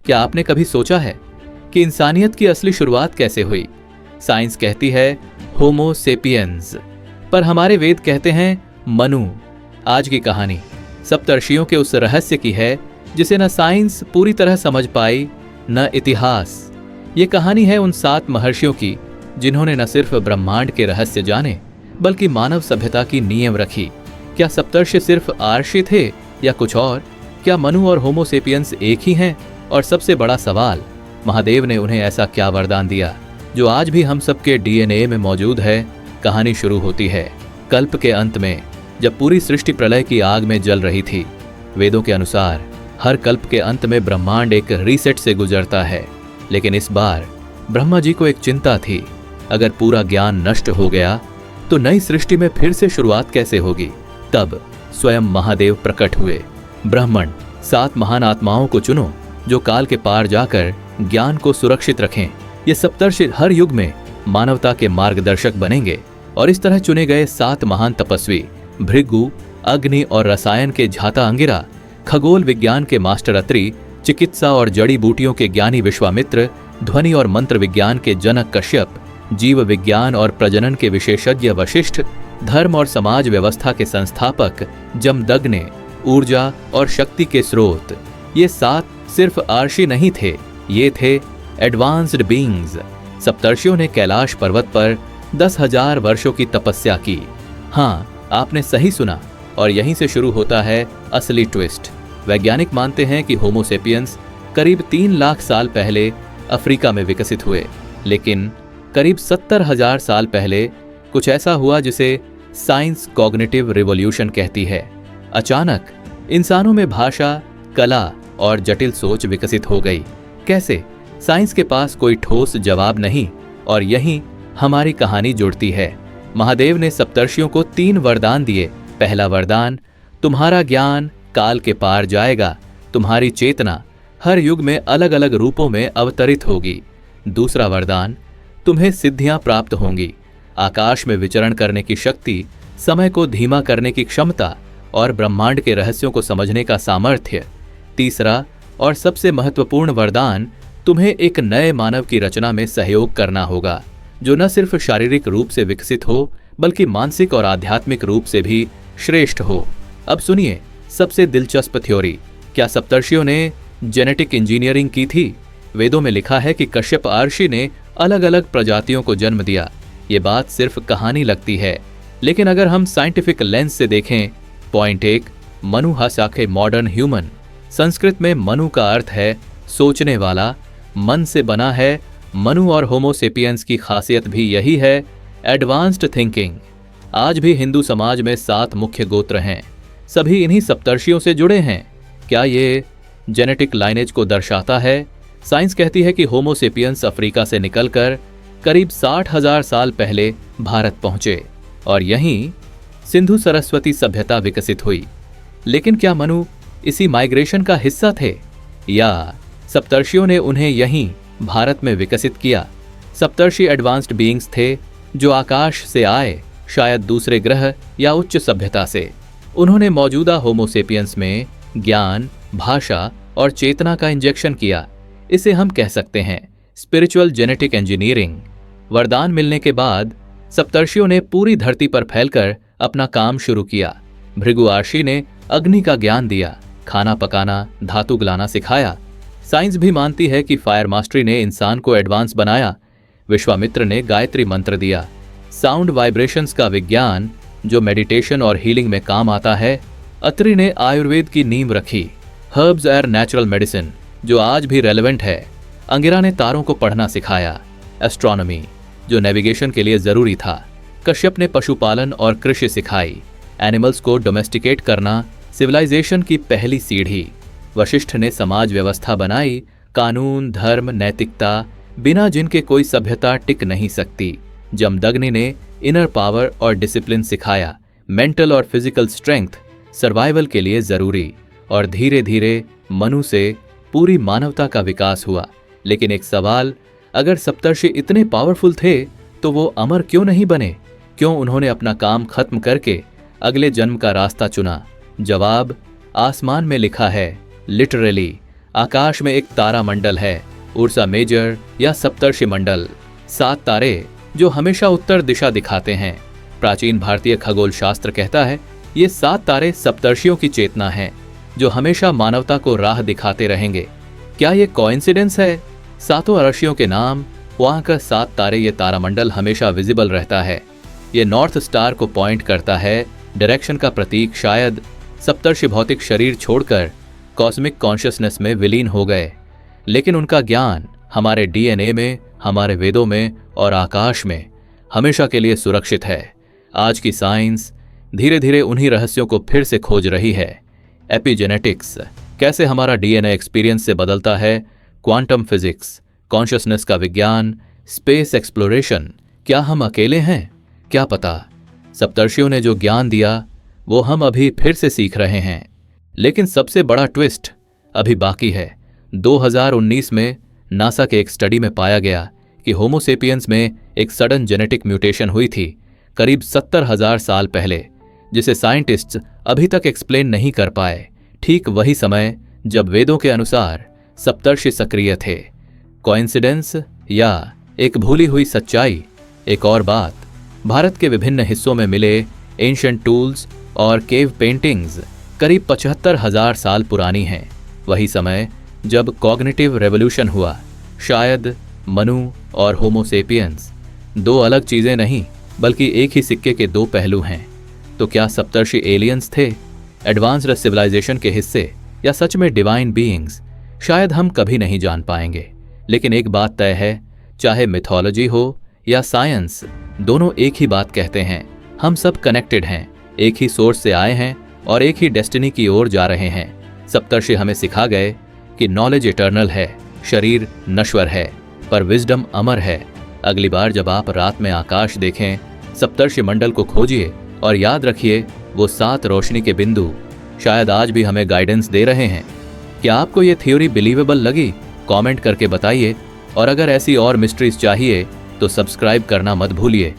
क्या आपने कभी सोचा है कि इंसानियत की असली शुरुआत कैसे हुई? साइंस कहती है होमो सेपियंस, पर हमारे वेद कहते हैं मनु। आज की कहानी सप्तर्षियों के उस रहस्य की है जिसे न साइंस पूरी तरह समझ पाई न इतिहास। ये कहानी है उन 7 महर्षियों की जिन्होंने न सिर्फ ब्रह्मांड के रहस्य जाने बल्कि मानव सभ्यता की नींव रखी। क्या सप्तर्षि सिर्फ आर्षि थे या कुछ और? क्या मनु और होमो सेपियंस एक ही हैं? और सबसे बड़ा सवाल, महादेव ने उन्हें ऐसा क्या वरदान दिया जो आज भी हम सबके डीएनए में मौजूद है? कहानी शुरू होती है कल्प के अंत में, जब पूरी सृष्टि प्रलय की आग में जल रही थी। वेदों के अनुसार हर कल्प के अंत में ब्रह्मांड एक रीसेट से गुजरता है, लेकिन इस बार ब्रह्मा जी को एक चिंता थी। अगर पूरा ज्ञान नष्ट हो गया तो नई सृष्टि में फिर से शुरुआत कैसे होगी? तब स्वयं महादेव प्रकट हुए। ब्राह्मण 7 महान आत्माओं को चुनो जो काल के पार जाकर ज्ञान को सुरक्षित रखें। ये सप्तर्षि हर युग में मानवता के मार्गदर्शक बनेंगे। और इस तरह चुने गए 7 महान तपस्वी भृगु, अग्नि और रसायन के झाता अंगिरा, खगोल विज्ञान के मास्टर अत्रि, चिकित्सा और जड़ी बूटियों के ज्ञानी विश्वामित्र, ध्वनि और मंत्र विज्ञान के जनक कश्यप, जीव विज्ञान और प्रजनन के विशेषज्ञ वशिष्ठ, धर्म और समाज व्यवस्था के संस्थापक जमदग्नि, ऊर्जा और शक्ति के स्रोत। ये 7 सिर्फ आर्षि नहीं थे, ये थे एडवांस्ड बीइंग्स। सप्तर्षियों ने कैलाश पर्वत पर 10,000 वर्षों की तपस्या की। हाँ, आपने सही सुना, और यहीं से शुरू होता है असली ट्विस्ट। वैज्ञानिक मानते हैं कि होमो सेपियंस करीब 3 लाख साल पहले अफ्रीका में विकसित हुए, लेकिन करीब 70,000 साल पहले कुछ ऐसा हुआ जिसे साइंस कॉग्निटिव रिवॉल्यूशन कहती है। अचानक इंसानों में भाषा, कला और जटिल सोच विकसित हो गई। कैसे? साइंस के पास कोई ठोस जवाब नहीं, और यहीं हमारी कहानी जुड़ती है। महादेव ने सप्तर्षियों को 3 वरदान दिए। पहला वरदान, तुम्हारा ज्ञान काल के पार जाएगा, तुम्हारी चेतना हर युग में अलग अलग रूपों में अवतरित होगी। दूसरा वरदान, तुम्हें सिद्धियां प्राप्त होंगी, आकाश में विचरण करने की शक्ति, समय को धीमा करने की क्षमता और ब्रह्मांड के रहस्यों को समझने का सामर्थ्य। तीसरा और सबसे महत्वपूर्ण वरदान, तुम्हें एक नए मानव की रचना में सहयोग करना होगा, जो न सिर्फ शारीरिक रूप से विकसित हो बल्कि मानसिक और आध्यात्मिक रूप से भी श्रेष्ठ हो। अब सुनिए सबसे दिलचस्प थ्योरी। क्या सप्तर्षियों ने जेनेटिक इंजीनियरिंग की थी? वेदों में लिखा है कि कश्यप आर्षि ने अलग अलग प्रजातियों को जन्म दिया। ये बात सिर्फ कहानी लगती है, लेकिन अगर हम साइंटिफिक लेंस से देखें। पॉइंट 1, मनु हासाखे मॉडर्न ह्यूमन। संस्कृत में मनु का अर्थ है सोचने वाला, मन से बना है। मनु और होमो सेपियंस की खासियत भी यही है, एडवांस्ड थिंकिंग। आज भी हिंदू समाज में 7 मुख्य गोत्र हैं, सभी इन्हीं सप्तर्षियों से जुड़े हैं। क्या ये जेनेटिक लाइनेज को दर्शाता है? साइंस कहती है कि होमो सेपियंस अफ्रीका से निकलकर करीब 60,000 साल पहले भारत पहुंचे और यहीं सिंधु सरस्वती सभ्यता विकसित हुई। लेकिन क्या मनु इसी माइग्रेशन का हिस्सा थे, या सप्तर्षियों ने उन्हें यहीं भारत में विकसित किया? सप्तर्षि एडवांस्ड बीइंग्स थे जो आकाश से आए, शायद दूसरे ग्रह या उच्च सभ्यता से। उन्होंने मौजूदा होमो सेपियंस में ज्ञान, भाषा और चेतना का इंजेक्शन किया। इसे हम कह सकते हैं स्पिरिचुअल जेनेटिक इंजीनियरिंग। वरदान मिलने के बाद सप्तर्षियों ने पूरी धरती पर फैलकर अपना काम शुरू किया। भृगु आर्षि ने अग्नि का ज्ञान दिया, खाना पकाना, धातु गलाना सिखाया। साइंस भी मानती है कि फायर मास्टरी ने इंसान को एडवांस बनाया। विश्वामित्र ने गायत्री मंत्र दिया, साउंड वाइब्रेशंस का विज्ञान जो मेडिटेशन और हीलिंग में काम आता है। अत्रि ने आयुर्वेद की नींव रखी, हर्ब्स और नेचुरल मेडिसिन जो आज भी रेलेवेंट है। अंगिरा ने तारों को पढ़ना सिखाया, एस्ट्रोनॉमी जो नेविगेशन के लिए जरूरी था। कश्यप ने पशुपालन और कृषि सिखाई, एनिमल्स को डोमेस्टिकेट करना सिविलाइजेशन की पहली सीढ़ी। वशिष्ठ ने समाज व्यवस्था बनाई, कानून, धर्म, नैतिकता, बिना जिनके कोई सभ्यता टिक नहीं सकती। जमदग्नि ने इनर पावर और डिसिप्लिन सिखाया, मेंटल और फिजिकल स्ट्रेंथ सर्वाइवल के लिए जरूरी। और धीरे धीरे मनु से पूरी मानवता का विकास हुआ। लेकिन एक सवाल, अगर सप्तर्षि इतने पावरफुल थे तो वो अमर क्यों नहीं बने? क्यों उन्होंने अपना काम खत्म करके अगले जन्म का रास्ता चुना? जवाब आसमान में लिखा है, लिटरली आकाश में एक तारा मंडल है, उर्सा मेजर या सप्तर्षि मंडल। 7 तारे जो हमेशा उत्तर दिशा दिखाते हैं। प्राचीन भारतीय खगोल शास्त्र कहता है ये 7 तारे सप्तर्षियों की चेतना है जो हमेशा मानवता को राह दिखाते रहेंगे। क्या ये कोइंसिडेंस है? 7 ऋषियों के नाम, वहां का 7 तारे, ये तारामंडल हमेशा विजिबल रहता है। ये नॉर्थ स्टार को पॉइंट करता है, डायरेक्शन का प्रतीक। शायद सप्तर्षि भौतिक शरीर छोड़कर कॉस्मिक कॉन्शियसनेस में विलीन हो गए, लेकिन उनका ज्ञान हमारे डीएनए में, हमारे वेदों में और आकाश में हमेशा के लिए सुरक्षित है। आज की साइंस धीरे धीरे उन्हीं रहस्यों को फिर से खोज रही है। एपिजेनेटिक्स, कैसे हमारा डीएनए एक्सपीरियंस से बदलता है, क्वांटम फिजिक्स, कॉन्शियसनेस का विज्ञान, स्पेस एक्सप्लोरेशन। क्या हम अकेले हैं? क्या पता। सप्तर्षियों ने जो ज्ञान दिया वो हम अभी फिर से सीख रहे हैं। लेकिन सबसे बड़ा ट्विस्ट अभी बाकी है। 2019 में नासा के एक स्टडी में पाया गया कि होमोसेपियंस में एक सडन जेनेटिक म्यूटेशन हुई थी करीब 70,000 साल पहले, जिसे साइंटिस्ट्स अभी तक एक्सप्लेन नहीं कर पाए। ठीक वही समय जब वेदों के अनुसार सप्तर्षि सक्रिय थे। कोइंसिडेंस या एक भूली हुई सच्चाई? एक और बात, भारत के विभिन्न हिस्सों में मिले एंशिएंट टूल्स और केव पेंटिंग्स करीब 75,000 साल पुरानी हैं। वही समय जब कॉग्निटिव रेवोल्यूशन हुआ। शायद मनु और होमोसेपियंस 2 अलग चीजें नहीं बल्कि एक ही सिक्के के 2 पहलू हैं। तो क्या सप्तर्षि एलियंस थे, एडवांस्ड सिविलाइजेशन के हिस्से, या सच में डिवाइन बीइंग्स? शायद हम कभी नहीं जान पाएंगे, लेकिन एक बात तय है, चाहे मिथोलॉजी हो या साइंस, दोनों एक ही बात कहते हैं, हम सब कनेक्टेड हैं, एक ही सोर्स से आए हैं और एक ही डेस्टिनी की ओर जा रहे हैं। सप्तर्षि हमें सिखा गए कि नॉलेज इटर्नल है, शरीर नश्वर है, पर विजडम अमर है। अगली बार जब आप रात में आकाश देखें, सप्तर्षि मंडल को खोजिए और याद रखिए वो 7 रोशनी के बिंदु शायद आज भी हमें गाइडेंस दे रहे हैं। क्या आपको ये थ्योरी बिलीवेबल लगी? कमेंट करके बताइए, और अगर ऐसी और मिस्ट्रीज चाहिए तो सब्सक्राइब करना मत भूलिए।